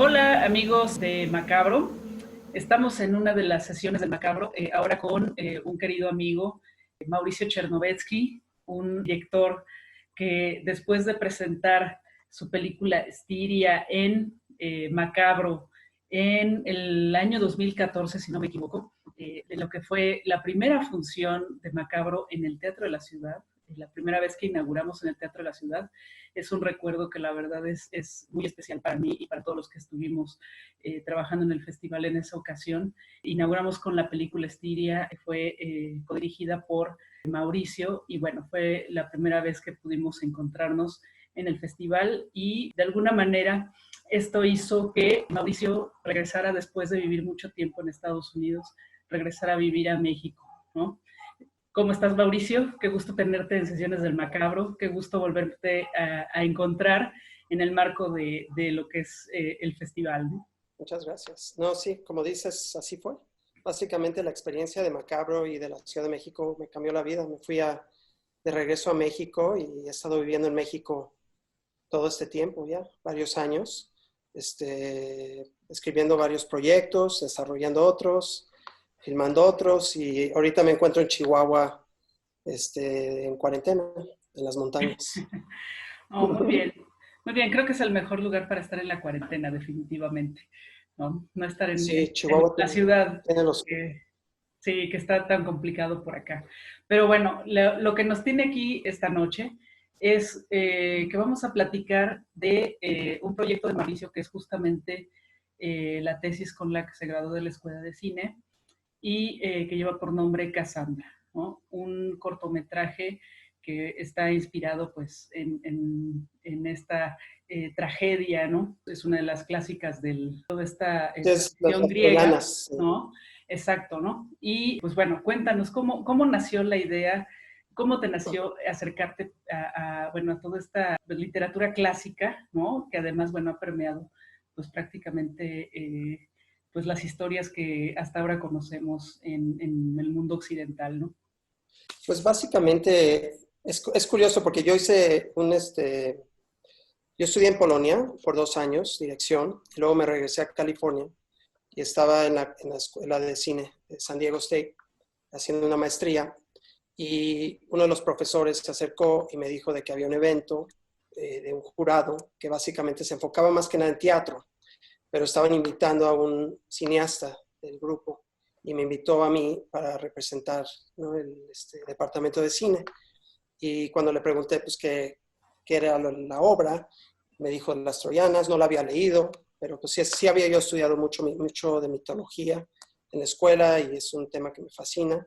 Hola amigos de Macabro, estamos en una de las sesiones del Macabro, ahora con un querido amigo, Mauricio Chernovetsky, un director que después de presentar su película Styria en Macabro en el año 2014, si no me equivoco, de lo que fue la primera función de Macabro en el Teatro de la Ciudad, la primera vez que inauguramos en el Teatro de la Ciudad. Es un recuerdo que la verdad es muy especial para mí y para todos los que estuvimos trabajando en el festival en esa ocasión. Inauguramos con la película Styria, que fue codirigida por Mauricio, y bueno, fue la primera vez que pudimos encontrarnos en el festival, y de alguna manera esto hizo que Mauricio regresara, después de vivir mucho tiempo en Estados Unidos, regresara a vivir a México, ¿no? ¿Cómo estás, Mauricio? Qué gusto tenerte en Sesiones del Macabro, qué gusto volverte a encontrar en el marco de lo que es el festival, ¿no? Muchas gracias. No, sí, como dices, así fue. Básicamente la experiencia de Macabro y de la Ciudad de México me cambió la vida. De regreso a México y he estado viviendo en México todo este tiempo ya, varios años, escribiendo varios proyectos, desarrollando otros, filmando otros, y ahorita me encuentro en Chihuahua, en cuarentena, en las montañas. Oh, muy bien, muy bien. Creo que es el mejor lugar para estar en la cuarentena, definitivamente, ¿no? No estar Sí, en Chihuahua la ciudad, tiene los... sí, que está tan complicado por acá. Pero bueno, lo que nos tiene aquí esta noche es que vamos a platicar de un proyecto de Mauricio, que es justamente la tesis con la que se graduó de la Escuela de Cine, y que lleva por nombre Cassandra, ¿no? Un cortometraje que está inspirado pues en esta tragedia, ¿no? Es una de las clásicas de toda esta Es tradición las griega, troyanas. Sí. ¿no? Exacto, ¿no? Y pues bueno, cuéntanos, ¿cómo nació la idea? ¿Cómo te nació acercarte bueno, a toda esta literatura clásica, ¿no? Que además, bueno, ha permeado pues prácticamente pues las historias que hasta ahora conocemos en el mundo occidental, ¿no? Pues básicamente es curioso porque yo estudié en Polonia por 2 años, dirección, y luego me regresé a California y estaba en la escuela de cine de San Diego State haciendo una maestría, y uno de los profesores se acercó y me dijo de que había un evento de un jurado que básicamente se enfocaba más que nada en teatro, pero estaban invitando a un cineasta del grupo y me invitó a mí para representar, ¿no?, el departamento de cine. Y cuando le pregunté pues qué era la obra, me dijo Las Troyanas. No la había leído, pero pues sí había yo estudiado mucho de mitología en la escuela y es un tema que me fascina.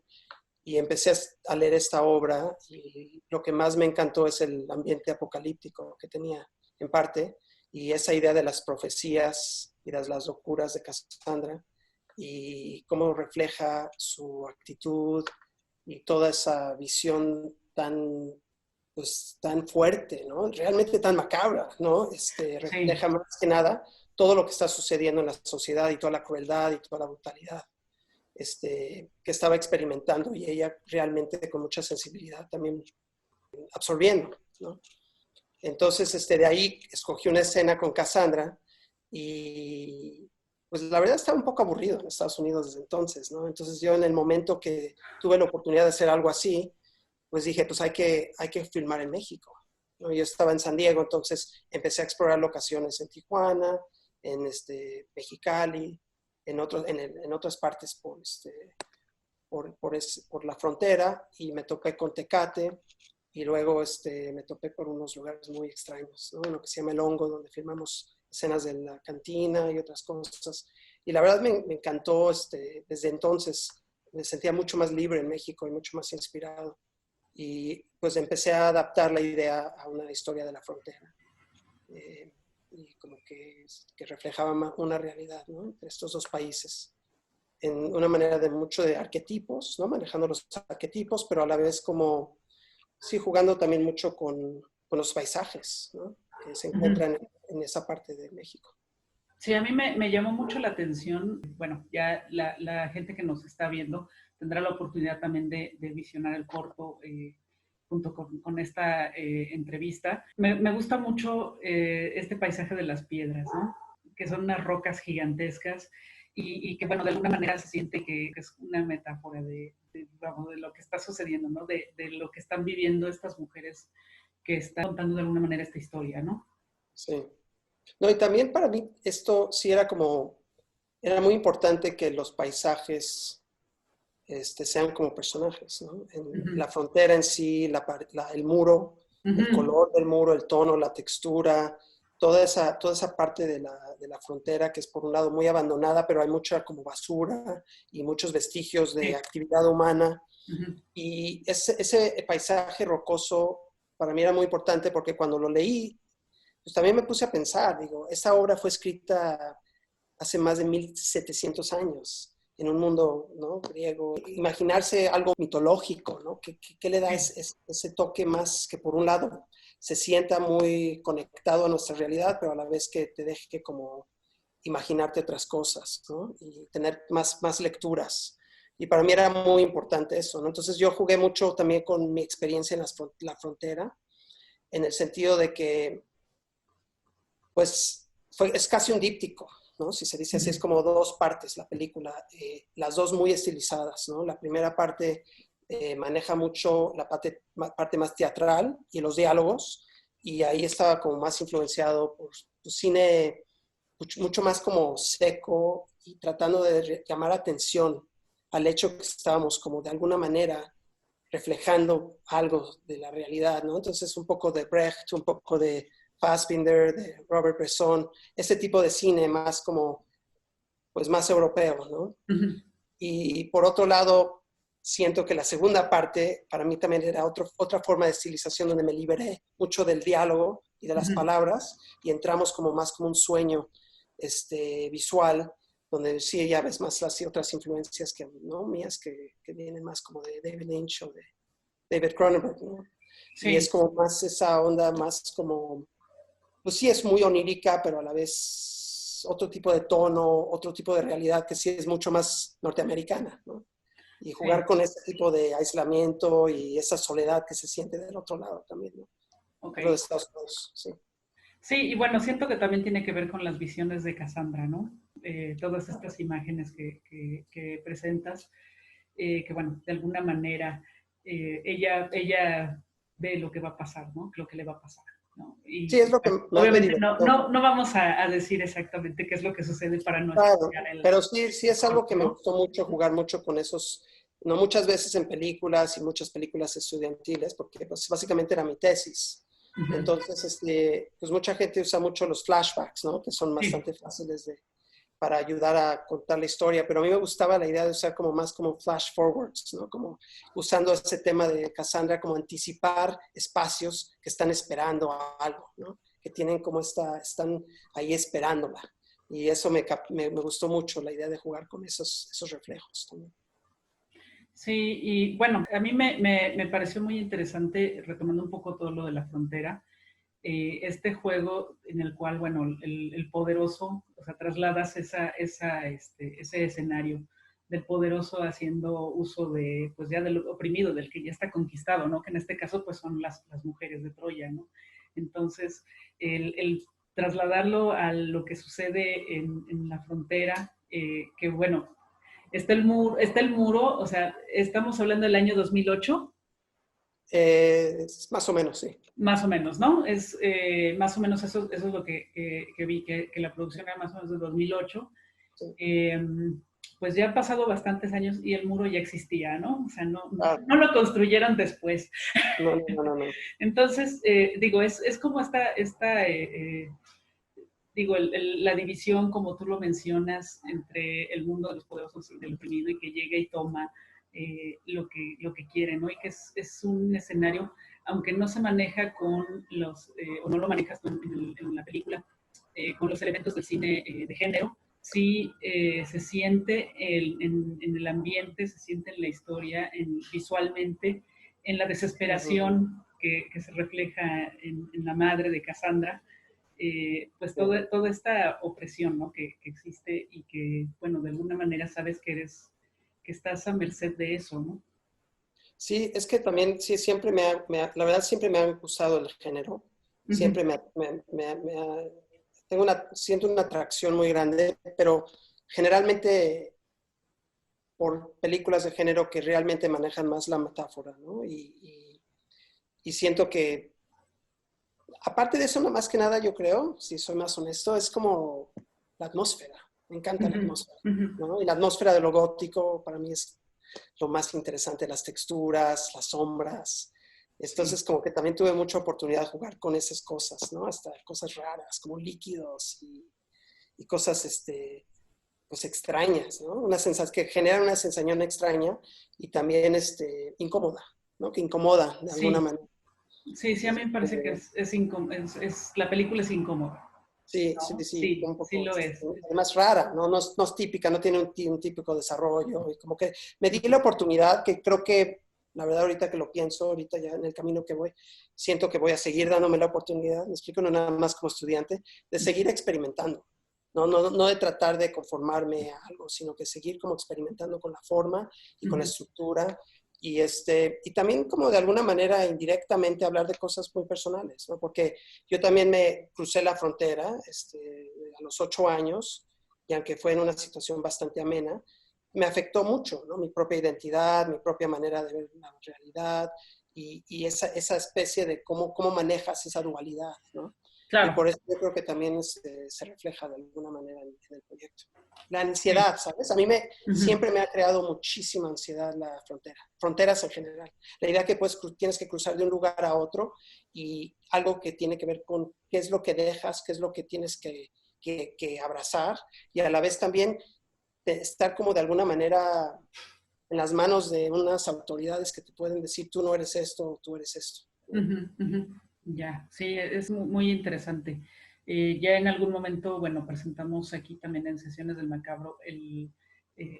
Y empecé a leer esta obra y lo que más me encantó es el ambiente apocalíptico que tenía en parte, y esa idea de las profecías y de las locuras de Cassandra y cómo refleja su actitud y toda esa visión pues, tan fuerte, ¿no? Realmente tan macabra, ¿no? Sí, Refleja más que nada todo lo que está sucediendo en la sociedad y toda la crueldad y toda la brutalidad que estaba experimentando, y ella realmente con mucha sensibilidad también absorbiendo, ¿no? Entonces, de ahí escogí una escena con Cassandra y pues la verdad estaba un poco aburrido en Estados Unidos desde entonces, ¿no? Entonces yo en el momento que tuve la oportunidad de hacer algo así, pues dije, pues hay que filmar en México, ¿no? Yo estaba en San Diego, entonces empecé a explorar locaciones en Tijuana, en Mexicali, en otras partes por la frontera, y me topé con Tecate, y luego me topé por unos lugares muy extraños, ¿no? Uno que se llama El Hongo, donde filmamos escenas de la cantina y otras cosas. Y la verdad me encantó, desde entonces me sentía mucho más libre en México y mucho más inspirado. Y pues empecé a adaptar la idea a una historia de la frontera. Y como que reflejaba una realidad, ¿no?, entre estos dos países, en una manera de mucho de arquetipos, ¿no? Manejando los arquetipos, pero a la vez como, sí, jugando también mucho con los paisajes, ¿no?, que se uh-huh. encuentran en esa parte de México. Sí, a mí me llamó mucho la atención. Bueno, ya la gente que nos está viendo tendrá la oportunidad también de visionar el corto junto con esta entrevista. Me gusta mucho este paisaje de las piedras, ¿no? que son unas rocas gigantescas y que, bueno, de alguna manera se siente que es una metáfora vamos, de lo que está sucediendo, ¿no? De lo que están viviendo estas mujeres que están contando de alguna manera esta historia, ¿no? Sí. No, y también para mí esto sí era muy importante que los paisajes sean como personajes, ¿no? La frontera en sí, el muro, el color del muro, el tono, la textura, toda esa parte de la frontera que es por un lado muy abandonada, pero hay mucha como basura y muchos vestigios de Sí. actividad humana. Y ese paisaje rocoso para mí era muy importante porque cuando lo leí, pues también me puse a pensar, digo, esa obra fue escrita hace más de 1700 años en un mundo, ¿no?, griego. Imaginarse algo mitológico, ¿no? ¿Qué le da ese toque más que por un lado se sienta muy conectado a nuestra realidad, pero a la vez que te deje que como imaginarte otras cosas, ¿no? Y tener más lecturas. Y para mí era muy importante eso, ¿no? Entonces yo jugué mucho también con mi experiencia en la frontera, en el sentido de que, pues, es casi un díptico, ¿no? Si se dice así, es como dos partes la película, las dos muy estilizadas, ¿no? La primera parte maneja mucho la parte más teatral y los diálogos, y ahí estaba como más influenciado por cine mucho más como seco y tratando de llamar atención al hecho que estábamos como de alguna manera reflejando algo de la realidad, ¿no? Entonces un poco de Brecht, un poco de Fassbinder, de Robert Bresson, ese tipo de cine más como, pues más europeo, ¿no? Y por otro lado, siento que la segunda parte para mí también era otra forma de estilización donde me liberé mucho del diálogo y de las palabras y entramos como más como un sueño visual, donde sí ya ves más las otras influencias que, ¿no?, mías que vienen más como de David Lynch o de David Cronenberg, ¿no? Sí. Y es como más esa onda más como, pues sí es muy onírica, pero a la vez otro tipo de tono, otro tipo de realidad que sí es mucho más norteamericana, ¿no? Y jugar Sí. con ese tipo de aislamiento y esa soledad que se siente del otro lado también, ¿no? Ok. Lo de Estados Unidos, sí. Sí, y bueno, siento que también tiene que ver con las visiones de Cassandra, ¿no? Todas estas imágenes que presentas, que bueno, de alguna manera ella ve lo que va a pasar, ¿no? Lo que le va a pasar, ¿no? Sí, es Y lo que bueno, más me obviamente no, divertió. no, no vamos a decir exactamente qué es lo que sucede para no Claro, explicar pero sí es algo que me ¿no? gustó mucho, jugar mucho con esos, no muchas veces en películas y muchas películas estudiantiles, porque pues, básicamente era mi tesis. Entonces, pues mucha gente usa mucho los flashbacks, ¿no? Que son Sí, bastante fáciles para ayudar a contar la historia, pero a mí me gustaba la idea de usar como más como flash forwards, ¿no? Como usando ese tema de Cassandra, como anticipar espacios que están esperando a algo, ¿no? Que tienen como están ahí esperándola. Y eso me gustó mucho, la idea de jugar con esos reflejos también. sí, y bueno, a mí me pareció muy interesante, retomando un poco todo lo de la frontera, este juego en el cual, bueno, el poderoso, o sea, trasladas ese escenario del poderoso haciendo uso de, pues ya del oprimido, del que ya está conquistado, ¿no? Que en este caso, pues son las mujeres de Troya, ¿no? Entonces, el trasladarlo a lo que sucede en la frontera, que bueno, está el muro, o sea, estamos hablando del año 2008, Más o menos, sí. más o menos, ¿no? Es más o menos eso es lo que vi, que la producción era más o menos de 2008. Sí. Pues ya han pasado bastantes años y el muro ya existía, ¿no? O sea, Ah, no lo construyeron después. no, no, no, no, no. Entonces, digo, es como digo, la división, como tú lo mencionas, entre el mundo de los poderosos y del oprimido y que llega y toma lo que quiere, ¿no? Y que es un escenario, aunque no se maneja con o no lo manejas en la película, con los elementos del cine de género, sí se siente en el ambiente, se siente en la historia, visualmente, en la desesperación que se refleja en la madre de Cassandra, pues toda esta opresión, ¿no?, que existe y que, bueno, de alguna manera sabes que estás a merced de eso, ¿no? Sí, es que también, sí, siempre la verdad siempre me ha gustado el género. Uh -huh. Siempre me ha siento una atracción muy grande, pero generalmente por películas de género que realmente manejan más la metáfora, ¿no? Y siento que, aparte de eso, no más que nada, yo creo, si soy más honesto, es como la atmósfera. Me encanta la atmósfera, ¿no? Y la atmósfera de lo gótico para mí es lo más interesante, las texturas, las sombras. Sí. Entonces, como que también tuve mucha oportunidad de jugar con esas cosas, ¿no? Hasta cosas raras, como líquidos y cosas, pues extrañas, ¿no? Una sensación que genera una sensación extraña y también, incómoda, ¿no? Que incomoda de alguna Sí, manera. sí, sí, a mí me parece que la película es incómoda, Sí, sí, ¿no? sí, Sí, un sí poco, lo es. además rara, ¿no? No es típica, no tiene un típico desarrollo. Y como que me di la oportunidad, que creo que, la verdad, ahorita que lo pienso, ahorita ya en el camino que voy, siento que voy a seguir dándome la oportunidad, me explico, no nada más como estudiante, de seguir experimentando. No de tratar de conformarme a algo, sino que seguir como experimentando con la forma y con la estructura y también como de alguna manera indirectamente hablar de cosas muy personales, ¿no? Porque yo también me crucé la frontera a los 8 años y aunque fue en una situación bastante amena, me afectó mucho, ¿no? Mi propia identidad, mi propia manera de ver la realidad y esa especie de cómo manejas esa dualidad, ¿no? Y Claro, por eso yo creo que también se refleja de alguna manera en el proyecto. La sí. ansiedad, ¿sabes? A mí siempre me ha creado muchísima ansiedad la frontera, fronteras en general. La idea que tienes que cruzar de un lugar a otro y algo que tiene que ver con qué es lo que dejas, qué es lo que tienes que abrazar y a la vez también de estar como de alguna manera en las manos de unas autoridades que te pueden decir tú no eres esto, tú eres esto, ¿no? Ujú, ujú. Ya, sí, es muy interesante. Ya en algún momento, bueno, presentamos aquí también en Sesiones del Macabro el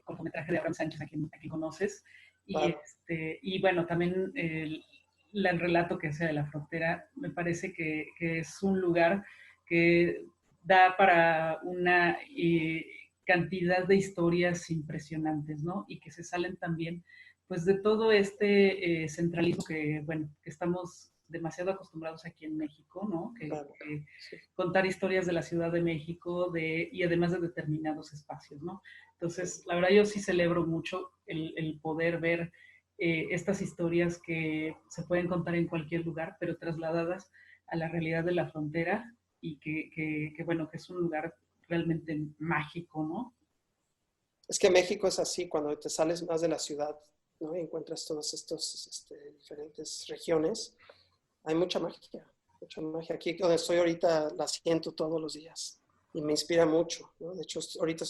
cortometraje de Abraham Sánchez, a quien conoces, Claro. y bueno, también el relato que hace de la frontera, me parece que es un lugar que da para una cantidad de historias impresionantes, ¿no? Y que se salen también pues de todo este centralismo que, bueno, que estamos demasiado acostumbrados aquí en México, ¿no? Claro, sí. Contar historias de la Ciudad de México y además de determinados espacios, ¿no? Entonces, la verdad yo sí celebro mucho el poder ver estas historias que se pueden contar en cualquier lugar, pero trasladadas a la realidad de la frontera y bueno, que es un lugar realmente mágico, ¿no? Es que México es así, cuando te sales más de la ciudad, ¿no? Y encuentras todas estas diferentes regiones, hay mucha magia, mucha magia. Aquí donde estoy ahorita la siento todos los días y me inspira mucho, ¿no? De hecho, ahorita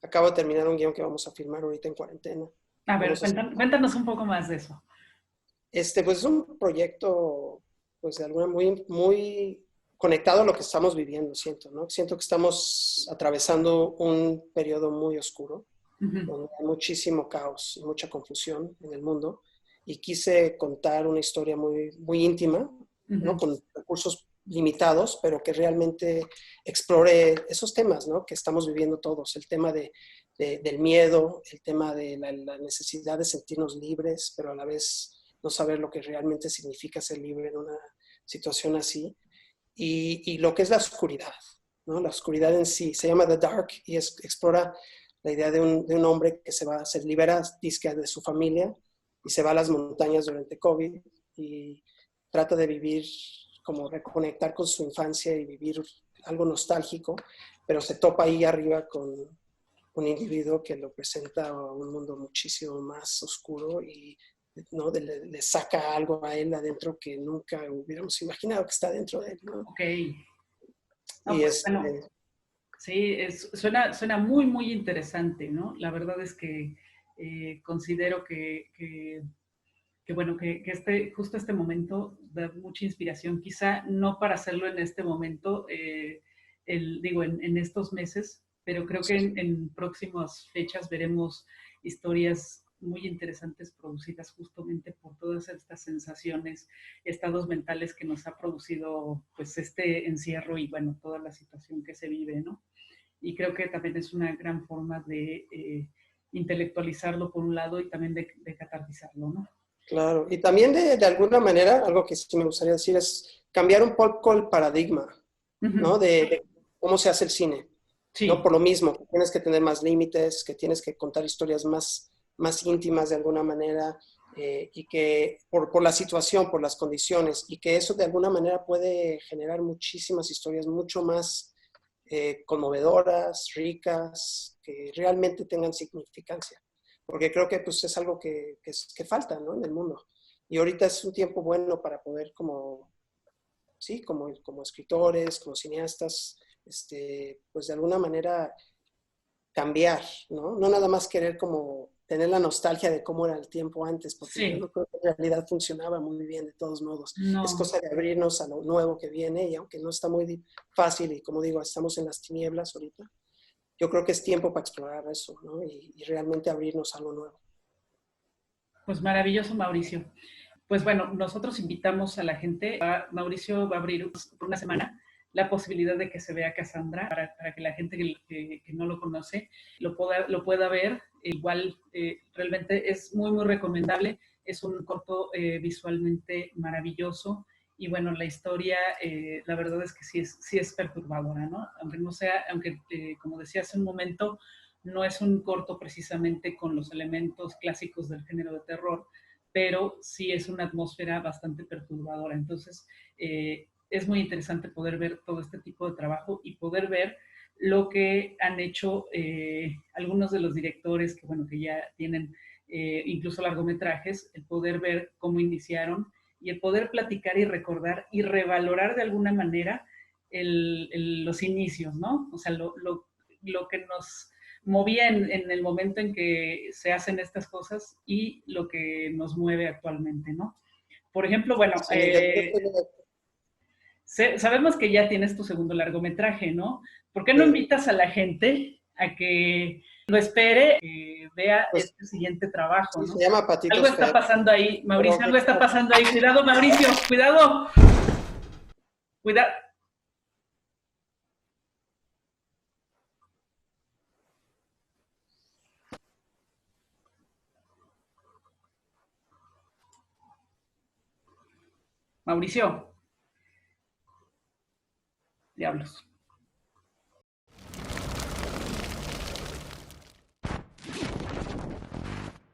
acabo de terminar un guión que vamos a filmar ahorita en cuarentena. A ver, Vamos a cuéntanos un poco más de eso. Pues es un proyecto, pues de alguna muy conectado a lo que estamos viviendo, siento, ¿no? Siento que estamos atravesando un periodo muy oscuro, Uh -huh. donde hay muchísimo caos y mucha confusión en el mundo, y quise contar una historia muy íntima, Uh ¿no? -huh. Con recursos limitados, pero que realmente explore esos temas, ¿no? Que estamos viviendo todos, el tema del miedo, el tema de la necesidad de sentirnos libres, pero a la vez no saber lo que realmente significa ser libre en una situación así, y lo que es la oscuridad, ¿no? La oscuridad en sí, se llama The Dark y explora la idea de un hombre que se libera disque de su familia y se va a las montañas durante COVID y trata de vivir, como reconectar con su infancia y vivir algo nostálgico, pero se topa ahí arriba con un individuo que lo presenta a un mundo muchísimo más oscuro y ¿no? Le saca algo a él adentro que nunca hubiéramos imaginado que está dentro de él, ¿no? Ok. No, Y pues bueno, sí, suena muy, muy interesante, ¿no? La verdad es que considero bueno, justo este momento da mucha inspiración, quizá no para hacerlo en este momento, digo, en estos meses, pero creo que en próximas fechas veremos historias muy interesantes producidas justamente por todas estas sensaciones, estados mentales que nos ha producido pues este encierro y bueno, toda la situación que se vive, ¿no? Y creo que también es una gran forma de intelectualizarlo por un lado y también de catartizarlo, ¿no? claro, y también de alguna manera, algo que sí me gustaría decir es cambiar un poco el paradigma, Uh -huh. ¿no? cómo se hace el cine, ¿no? Sí, Por lo mismo, que tienes que tener más límites, que tienes que contar historias más íntimas de alguna manera, y que por la situación, por las condiciones, y que eso de alguna manera puede generar muchísimas historias mucho más conmovedoras, ricas, que realmente tengan significancia. Porque creo que pues, es algo que falta, ¿no? En el mundo. Y ahorita es un tiempo bueno para poder como, sí, como escritores, como cineastas, pues de alguna manera cambiar, ¿no? No nada más querer como tener la nostalgia de cómo era el tiempo antes, porque yo no sí, creo que en realidad funcionaba muy bien de todos modos. Es no. cosa de abrirnos a lo nuevo que viene y aunque no está muy fácil y como digo, estamos en las tinieblas ahorita, yo creo que es tiempo para explorar eso, ¿no? Y realmente abrirnos a lo nuevo. Pues maravilloso, Mauricio. Pues bueno, nosotros invitamos a la gente. Mauricio va a abrir por una semana la posibilidad de que se vea Cassandra para que la gente que no lo conoce lo pueda ver. Igual, realmente es muy, muy recomendable. Es un corto visualmente maravilloso. Y bueno, la historia, la verdad es que sí es perturbadora, ¿no? Aunque no sea, aunque como decía hace un momento, no es un corto precisamente con los elementos clásicos del género de terror, pero sí es una atmósfera bastante perturbadora. Entonces, es muy interesante poder ver todo este tipo de trabajo y poder ver lo que han hecho algunos de los directores que, bueno, que ya tienen incluso largometrajes, el poder ver cómo iniciaron y el poder platicar y recordar y revalorar de alguna manera los inicios, ¿no? O sea, lo que nos movía en el momento en que se hacen estas cosas y lo que nos mueve actualmente, ¿no? Por ejemplo, bueno, Sí, yo sabemos que ya tienes tu segundo largometraje, ¿no? ¿Por qué no sí, invitas a la gente a que lo espere, que vea pues este siguiente trabajo, sí, ¿no? se llama Algo Patitos está Fer, pasando ahí, pero Mauricio, algo está pasando ahí. Cuidado, Mauricio, cuidado, cuidado. Mauricio, diablos.